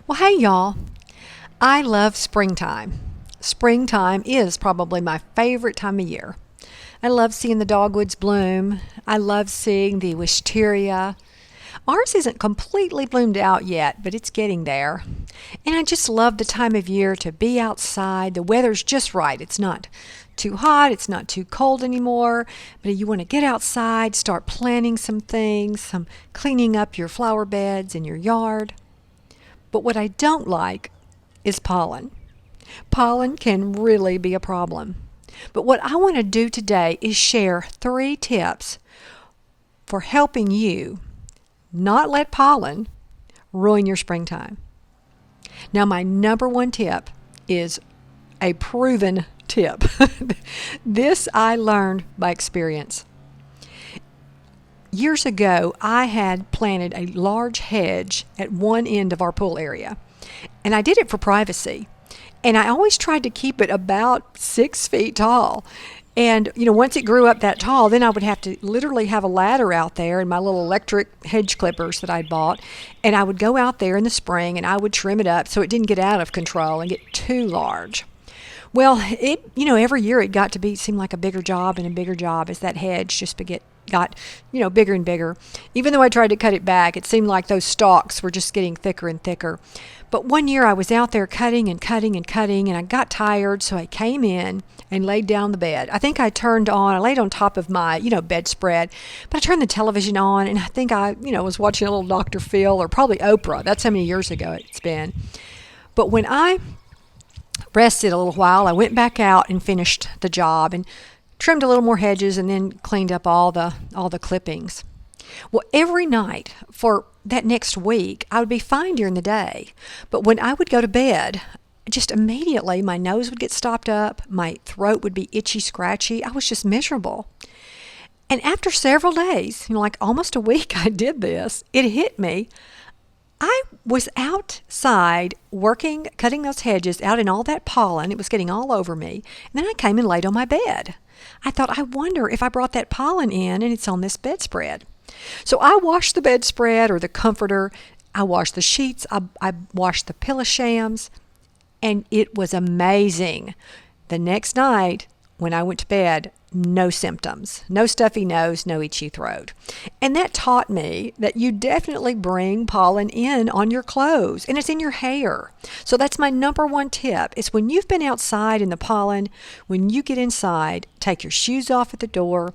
Well, hey, y'all. I love springtime. Springtime is probably my favorite time of year. I love seeing the dogwoods bloom. I love seeing the wisteria. Ours isn't completely bloomed out yet, but it's getting there. And I just love the time of year to be outside. The weather's just right. It's not too hot, it's not too cold anymore, but you want to get outside, start planting some things, some cleaning up your flower beds in your yard. But what I don't like is pollen. Pollen can really be a problem. But what I want to do today is share 3 tips for helping you not let pollen ruin your springtime. Now, my number 1 tip is a proven tip. This I learned by experience. Years ago, I had planted a large hedge at one end of our pool area, and I did it for privacy. And I always tried to keep it about 6 feet tall. And, once it grew up that tall, then I would have to literally have a ladder out there and my little electric hedge clippers that I'd bought. And I would go out there in the spring and I would trim it up so it didn't get out of control and get too large. Well, every year it got to seem like a bigger job and a bigger job as that hedge just got bigger and bigger. Even though I tried to cut it back, it seemed like those stalks were just getting thicker and thicker. But one year I was out there cutting and cutting and cutting, and I got tired, so I came in and laid down the bed. I think I laid on top of my, bedspread, but I turned the television on, and I think I, was watching a little Dr. Phil or probably Oprah. That's how many years ago it's been. But when I rested a little while, I went back out and finished the job and trimmed a little more hedges and then cleaned up all the clippings. Well, every night for that next week, I would be fine during the day. But when I would go to bed, just immediately my nose would get stopped up, my throat would be itchy, scratchy. I was just miserable. And after several days, like almost a week I did this, it hit me. I was outside working, cutting those hedges out in all that pollen. It was getting all over me. And then I came and laid on my bed. I thought, I wonder if I brought that pollen in and it's on this bedspread. So I washed the bedspread or the comforter. I washed the sheets. I washed the pillow shams. And it was amazing. The next night, when I went to bed, no symptoms, no stuffy nose, no itchy throat. And that taught me that you definitely bring pollen in on your clothes, and it's in your hair. So that's my number 1 tip, is when you've been outside in the pollen, when you get inside, take your shoes off at the door,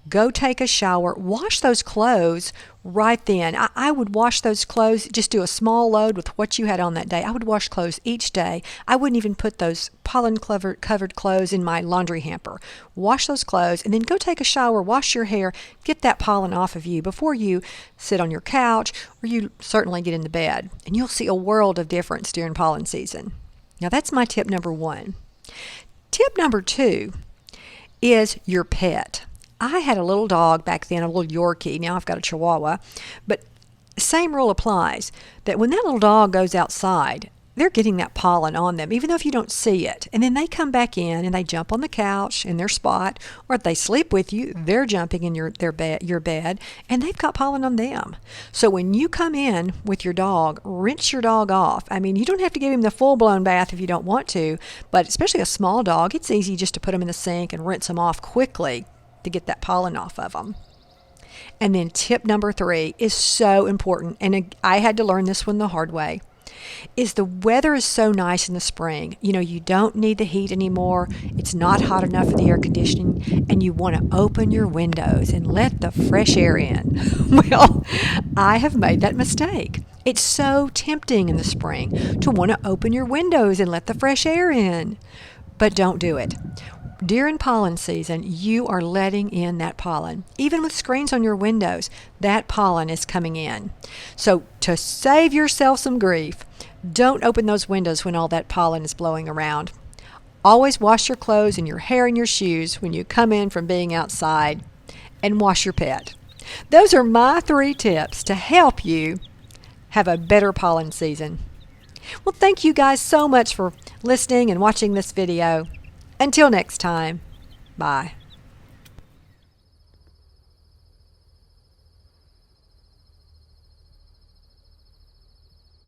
go take a shower, wash those clothes right then. I would wash those clothes, just do a small load with what you had on that day. I would wash clothes each day. I wouldn't even put those pollen-covered clothes in my laundry hamper. Wash those clothes and then go take a shower, wash your hair, get that pollen off of you before you sit on your couch or you certainly get into bed. And you'll see a world of difference during pollen season. Now that's my tip number 1. Tip number 2 is your pet. I had a little dog back then, a little Yorkie. Now I've got a Chihuahua. But same rule applies, that when that little dog goes outside, they're getting that pollen on them, even though if you don't see it. And then they come back in and they jump on the couch in their spot, or if they sleep with you, they're jumping in your bed, and they've got pollen on them. So when you come in with your dog, rinse your dog off. I mean, you don't have to give him the full-blown bath if you don't want to, but especially a small dog, it's easy just to put him in the sink and rinse him off quickly to get that pollen off of them. And then tip number 3 is so important, and I had to learn this one the hard way, is the weather is so nice in the spring. You don't need the heat anymore. It's not hot enough for the air conditioning, and you want to open your windows and let the fresh air in. Well, I have made that mistake. It's so tempting in the spring to want to open your windows and let the fresh air in, but don't do it. During pollen season, you are letting in that pollen. Even with screens on your windows, that pollen is coming in. So to save yourself some grief, don't open those windows when all that pollen is blowing around. Always wash your clothes and your hair and your shoes when you come in from being outside, and wash your pet. Those are my 3 tips to help you have a better pollen season. Well, thank you guys so much for listening and watching this video. Until next time, bye.